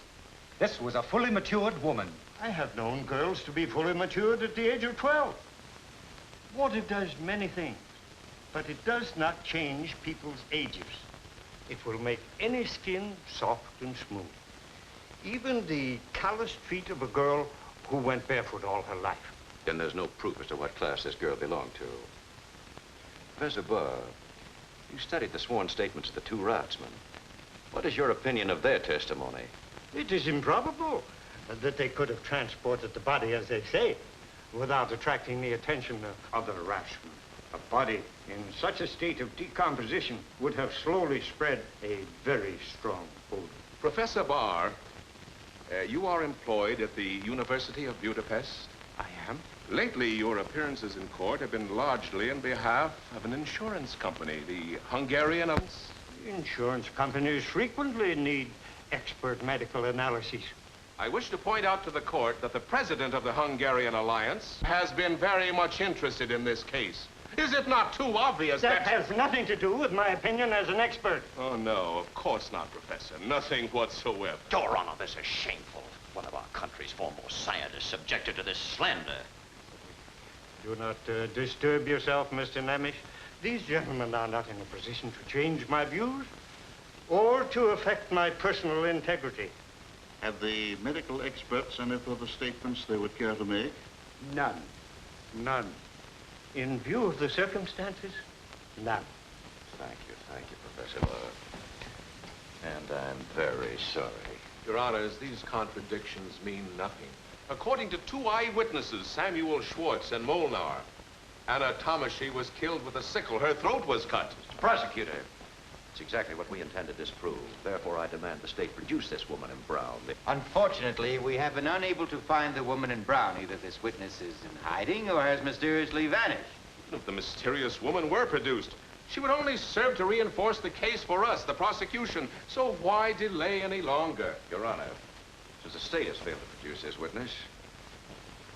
This was a fully matured woman. I have known girls to be fully matured at the age of 12. Water does many things, but it does not change people's ages. It will make any skin soft and smooth. Even the calloused feet of a girl who went barefoot all her life. Then there's no proof as to what class this girl belonged to. Professor Barr, you studied the sworn statements of the 2 raftsmen. What is your opinion of their testimony? It is improbable that they could have transported the body, as they say, without attracting the attention of other raftsmen. A body in such a state of decomposition would have slowly spread a very strong odor. Professor Barr, you are employed at the University of Budapest? I am. Lately, your appearances in court have been largely on behalf of an insurance company, the Hungarian Alliance. Insurance companies frequently need expert medical analyses. I wish to point out to the court that the president of the Hungarian Alliance has been very much interested in this case. Is it not too obvious that... That has nothing to do with my opinion as an expert. Oh, no, of course not, Professor. Nothing whatsoever. Your Honor, this is shameful. One of our country's foremost scientists subjected to this slander. Do not disturb yourself, Mr. Nemish. These gentlemen are not in a position to change my views or to affect my personal integrity. Have the medical experts any further statements they would care to make? None. None. In view of the circumstances, none. Thank you, Professor Barr. And I'm very sorry. Your Honors, these contradictions mean nothing. According to 2 eyewitnesses, Samuel Schwartz and Molnar, Anna Tomashi was killed with a sickle. Her throat was cut. Mr. Prosecutor, it's exactly what we intend to disprove. Therefore, I demand the state produce this woman in brown. Unfortunately, we have been unable to find the woman in brown. Either this witness is in hiding or has mysteriously vanished. If the mysterious woman were produced, she would only serve to reinforce the case for us, the prosecution. So why delay any longer? Your Honor, since the state has failed to produce this witness,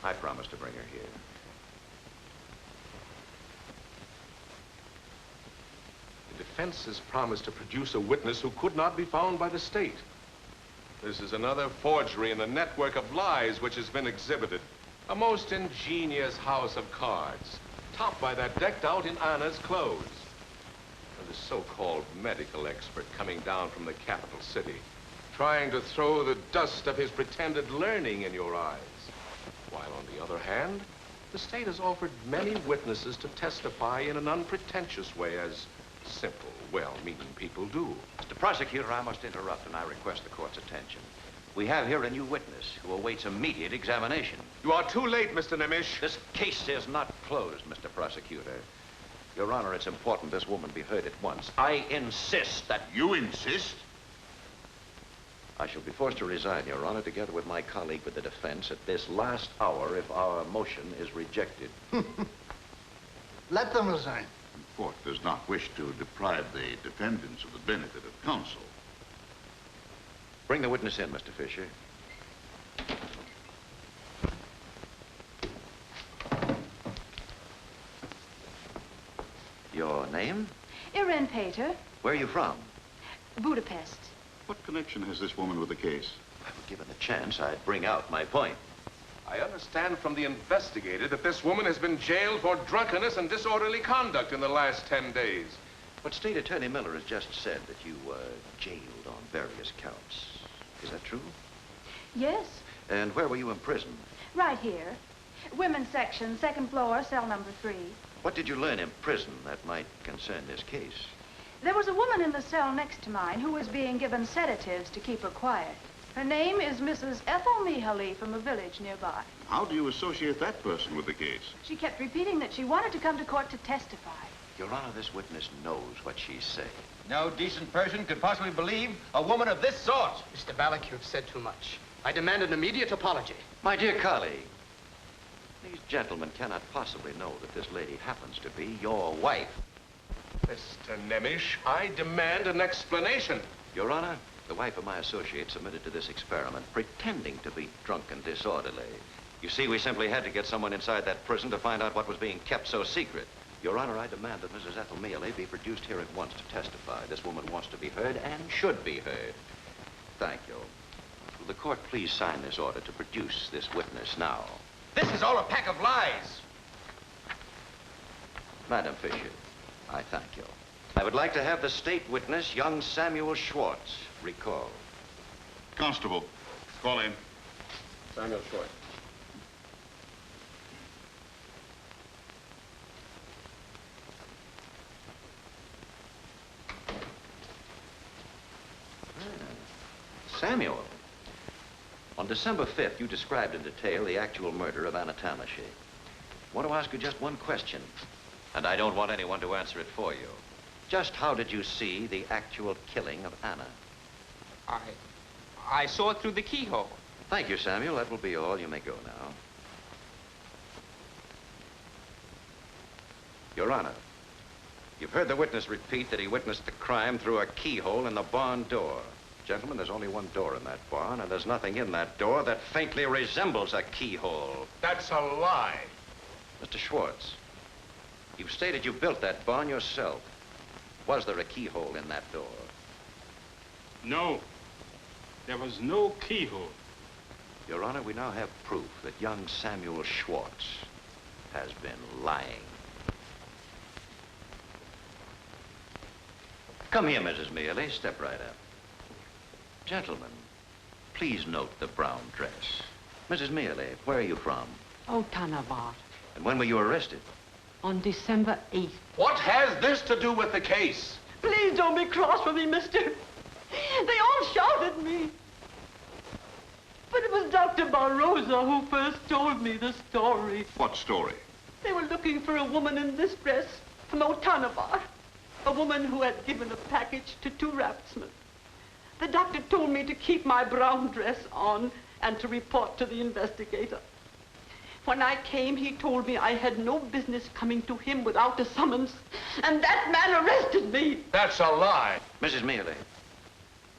I promise to bring her here. The defense has promised to produce a witness who could not be found by the state. This is another forgery in the network of lies which has been exhibited. A most ingenious house of cards, topped by that decked out in Anna's clothes. And the so-called medical expert coming down from the capital city, trying to throw the dust of his pretended learning in your eyes. While on the other hand, the state has offered many witnesses to testify in an unpretentious way, as simple, well-meaning people do. Mr. Prosecutor, I must interrupt, and I request the court's attention. We have here a new witness who awaits immediate examination. You are too late, Mr. Nemish. This case is not closed, Mr. Prosecutor. Your Honor, it's important this woman be heard at once. I insist that... You insist? I shall be forced to resign, Your Honor, together with my colleague with the defense at this last hour if our motion is rejected. Let them resign. The court does not wish to deprive the defendants of the benefit of counsel. Bring the witness in, Mr. Fisher. Your name? Irene Pater, Where are you from? Budapest. What connection has this woman with the case? Well, given the chance, I'd bring out my point. I understand from the investigator that this woman has been jailed for drunkenness and disorderly conduct in the last 10 days. But State Attorney Miller has just said that you were jailed on various counts. Is that true? Yes, And where were you imprisoned? right here. Women's section, second floor, cell number 3. What did you learn in prison that might concern this case? There was a woman in the cell next to mine who was being given sedatives to keep her quiet. Her name is Mrs. Ethel Mihaly from a village nearby. How do you associate that person with the case? She kept repeating that she wanted to come to court to testify. Your Honor, this witness knows what she's saying. No decent person could possibly believe a woman of this sort. Mr. Ballack, you've said too much. I demand an immediate apology. My dear colleague, these gentlemen cannot possibly know that this lady happens to be your wife. Mr. Nemish, I demand an explanation. Your Honor, the wife of my associate submitted to this experiment, pretending to be drunk and disorderly. You see, we simply had to get someone inside that prison to find out what was being kept so secret. Your Honor, I demand that Mrs. Ethel Mihaly be produced here at once to testify. This woman wants to be heard and should be heard. Thank you. Will the court please sign this order to produce this witness now? This is all a pack of lies. Madam Fisher, I thank you. I would like to have the state witness, young Samuel Schwartz, recalled. Constable, call in. Samuel Schwartz. Samuel, on December 5th, you described in detail the actual murder of Anna Tamashi. I want to ask you just one question, and I don't want anyone to answer it for you. Just how did you see the actual killing of Anna? I saw it through the keyhole. Thank you, Samuel. That will be all. You may go now. Your Honor, you've heard the witness repeat that he witnessed the crime through a keyhole in the barn door. Gentlemen, there's only one door in that barn, and there's nothing in that door that faintly resembles a keyhole. That's a lie. Mr. Schwartz, you've stated you built that barn yourself. Was there a keyhole in that door? No. There was no keyhole. Your Honor, we now have proof that young Samuel Schwartz has been lying. Come here, Mrs. Mihaly. Step right up. Gentlemen, please note the brown dress. Mrs. Mihaly, where are you from? Oh, Tanavar. And when were you arrested? On December 8th. What has this to do with the case? Please don't be cross with me, mister. They all shouted at me. But it was Dr. Barroza who first told me the story. What story? They were looking for a woman in this dress from Otanavar. A woman who had given a package to 2 raftsmen. The doctor told me to keep my brown dress on and to report to the investigator. When I came, he told me I had no business coming to him without a summons, and that man arrested me. That's a lie. Mrs. Mihaly,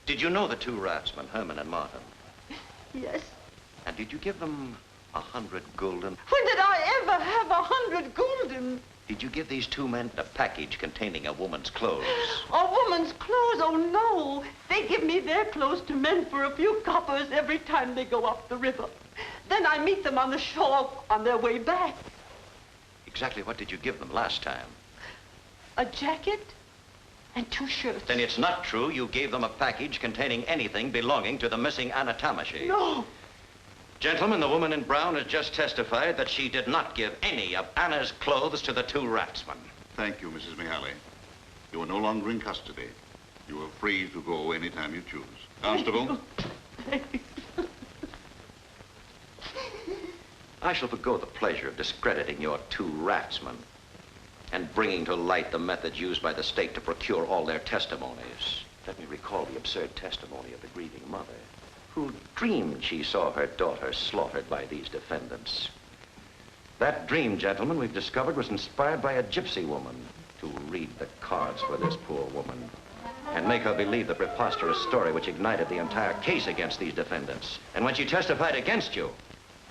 did you know the 2 raftsmen, Herman and Martin? Yes. And did you give them 100 gulden? When did I ever have 100 gulden? Did you give these 2 men a package containing a woman's clothes? A woman's clothes? Oh, no. They give me their clothes to mend for a few coppers every time they go up the river. Then I meet them on the shore on their way back. Exactly what did you give them last time? A jacket and 2 shirts. Then it's not true you gave them a package containing anything belonging to the missing Anna Tamashi. No. Gentlemen, the woman in brown has just testified that she did not give any of Anna's clothes to the 2 raftsmen. Thank you, Mrs. Mihaly. You are no longer in custody. You are free to go anytime you choose. Constable? I shall forgo the pleasure of discrediting your 2 raftsmen and bringing to light the methods used by the state to procure all their testimonies. Let me recall the absurd testimony of the grieving mother, who dreamed she saw her daughter slaughtered by these defendants. That dream, gentlemen, we've discovered was inspired by a gypsy woman to read the cards for this poor woman and make her believe the preposterous story which ignited the entire case against these defendants. And when she testified against you,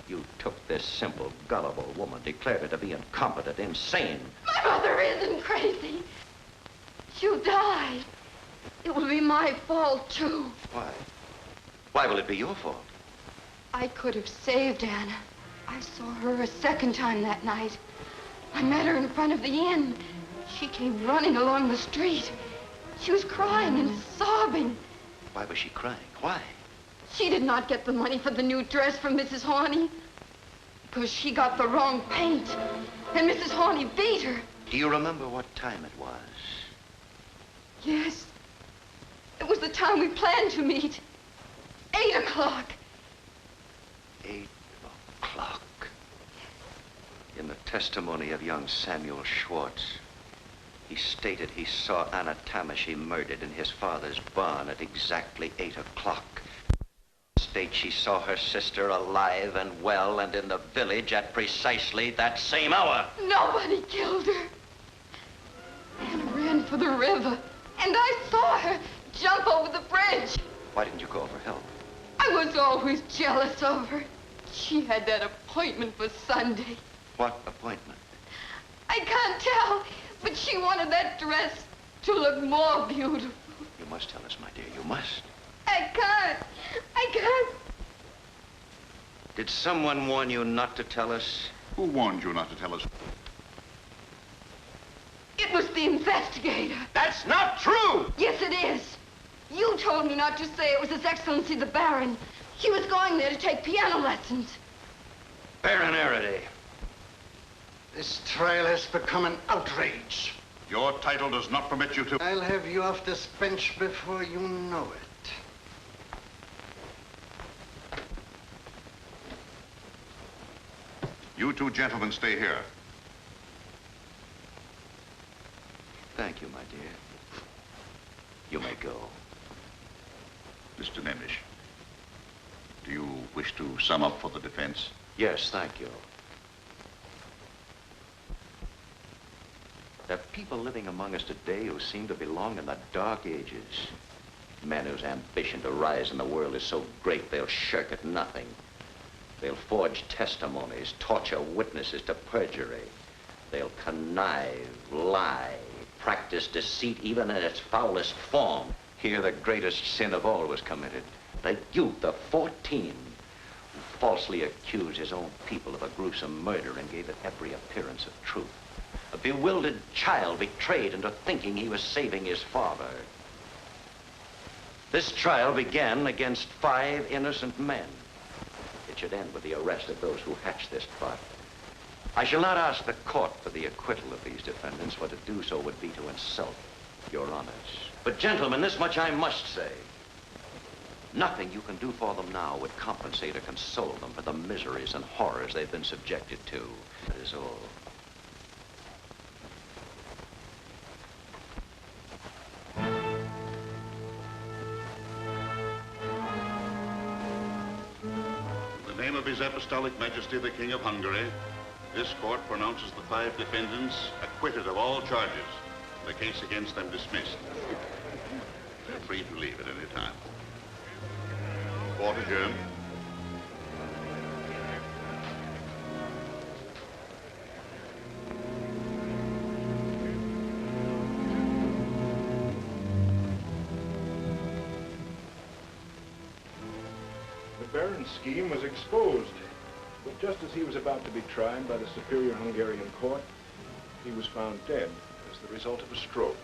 you took this simple, gullible woman, declared her to be incompetent, insane. My mother isn't crazy. She'll die. It will be my fault, too. Why? Why will it be your fault? I could have saved Anna. I saw her a second time that night. I met her in front of the inn. She came running along the street. She was crying and sobbing. Why was she crying? Why? She did not get the money for the new dress from Mrs. Horney because she got the wrong paint, and Mrs. Horney beat her. Do you remember what time it was? Yes. It was the time we planned to meet. 8 o'clock. 8 o'clock. In the testimony of young Samuel Schwartz, he stated he saw Anna Tamashi murdered in his father's barn at exactly 8 o'clock. States she saw her sister alive and well and in the village at precisely that same hour. Nobody killed her. Anna ran for the river, and I saw her jump over the bridge. Why didn't you call for help? I was always jealous of her. She had that appointment for Sunday. What appointment? I can't tell, but she wanted that dress to look more beautiful. You must tell us, my dear. You must. I can't. I can't. Did someone warn you not to tell us? Who warned you not to tell us? It was the investigator. That's not true! Yes, it is. You told me not to say it was His Excellency the Baron. He was going there to take piano lessons. Baron Araday. This trial has become an outrage. Your title does not permit you to... I'll have you off this bench before you know it. You 2 gentlemen stay here. Thank you, my dear. You may go. Mr. Nemish, do you wish to sum up for the defense? Yes, thank you. There are people living among us today who seem to belong in the Dark Ages. Men whose ambition to rise in the world is so great they'll shirk at nothing. They'll forge testimonies, torture witnesses to perjury. They'll connive, lie, practice deceit even in its foulest form. Here the greatest sin of all was committed. The youth of 14 who falsely accused his own people of a gruesome murder and gave it every appearance of truth. A bewildered child betrayed into thinking he was saving his father. This trial began against 5 innocent men. It should end with the arrest of those who hatched this plot. I shall not ask the court for the acquittal of these defendants, for to do so would be to insult your honors. But gentlemen, this much I must say. Nothing you can do for them now would compensate or console them for the miseries and horrors they've been subjected to. That is all. In the name of His Apostolic Majesty, the King of Hungary, this court pronounces the 5 defendants acquitted of all charges. The case against them dismissed. They're free to leave at any time. Court adjourned. The Baron's scheme was exposed, but just as he was about to be tried by the superior Hungarian court, he was found dead as the result of a stroke.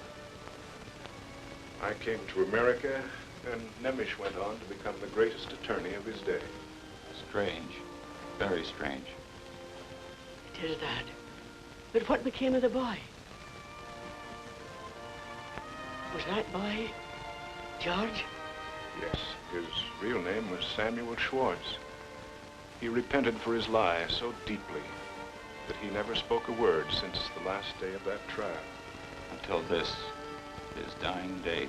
I came to America, and Nemish went on to become the greatest attorney of his day. Strange. Very strange. It is that. But what became of the boy? Was that boy George? Yes, his real name was Samuel Schwartz. He repented for his lie so deeply that he never spoke a word since the last day of that trial. Until this, his dying day.